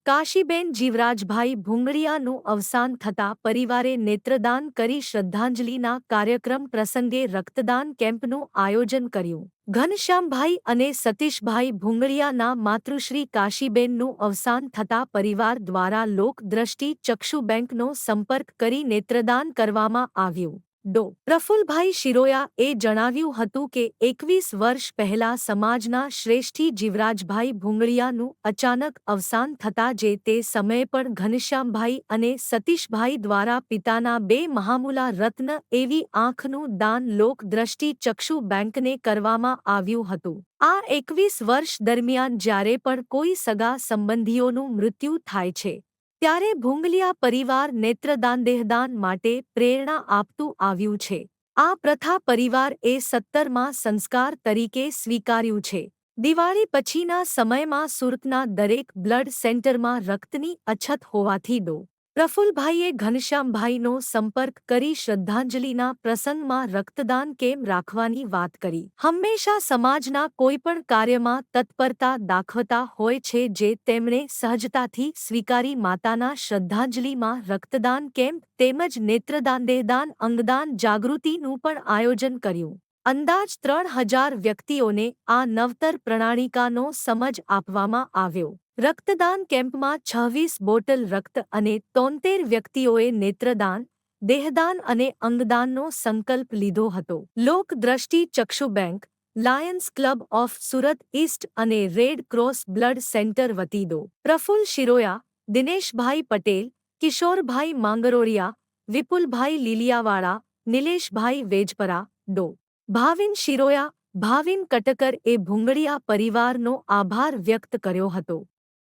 કાશીબેન જીવરાજભાઈ ભુંગળિયાનું અવસાન થતાં પરિવારે નેત્રદાન કરી શ્રદ્ધાંજલિના કાર્યક્રમ પ્રસંગે રક્તદાન કેમ્પનું આયોજન કર્યું. ઘનશ્યામભાઈ અને સતીશભાઈ ભુંગળિયાના માતૃશ્રી કાશીબેનનું અવસાન થતાં પરિવાર દ્વારા લોક દ્રષ્ટિ ચક્ષુ બેંકનો સંપર્ક કરી નેત્રદાન કરવામાં આવ્યું. ડો. પ્રફુલભાઈ શિરોયાએ જણાવ્યું હતું કે 21 વર્ષ પહેલા સમાજના શ્રેષ્ઠી જીવરાજભાઈ ભુંગળિયાનું અચાનક અવસાન થતાં જે તે સમયે પણ ઘનશ્યામભાઈ અને સતીશભાઈ દ્વારા પિતાના 2 મહામૂલા રત્ન એવી આંખનું દાન લોક દ્રષ્ટિ ચક્ષુ બેંકને કરવામાં આવ્યું હતું. આ 21 વર્ષ દરમિયાન જ્યારે પણ કોઈ સગા સંબંધીઓનું મૃત્યુ થાય છે ત્યારે ભુંગલિયા પરિવાર નેત્રદાન દેહદાન માટે પ્રેરણા આપતું આવ્યું છે. આ પ્રથા પરિવાર એ 17મા સંસ્કાર તરીકે સ્વીકાર્યું છે. દિવાળી પછીના સમયમાં સુરતના દરેક બ્લડ સેન્ટરમાં રક્તની અછત હોવાથી ડો. પ્રફુલભાઈએ ઘનશ્યામભાઈનો સંપર્ક કરી શ્રદ્ધાંજલિના પ્રસંગમાં રક્તદાન કેમ્પ રાખવાની વાત કરી. હંમેશા સમાજના કોઈપણ કાર્યમાં તત્પરતા દાખવતા હોય છે જે તેમણે સહજતાથી સ્વીકારી માતાના શ્રદ્ધાંજલિમાં રક્તદાન કેમ્પ તેમજ નેત્રદાન દેહદાન અંગદાન જાગૃતિનું પણ આયોજન કર્યું. અંદાજ 3000 વ્યક્તિઓને આ નવતર પ્રણાલિકાનો સમજ આપવામાં આવ્યો. રક્તદાન કેમ્પમાં 26 બોટલ રક્ત અને 73 વ્યક્તિઓએ નેત્રદાન, દેહદાન અને અંગદાનનો સંકલ્પ લીધો હતો. Lok Drishti Chakshu bank, Lions Club of Surat East અને રેડ ક્રોસ બ્લડ સેન્ટર વતી ડો. પ્રફુલ શિરોયા, દિનેશભાઈ પટેલ, કિશોરભાઈ માંગરોળિયા, વિપુલભાઈ લીલિયાવાળા, નિલેશભાઈ વેજપરા, ડો. ભાવિન શિરોયા, ભાવિન કટકર એ ભુંગળિયા પરિવારનો આભાર વ્યક્ત કર્યો હતો.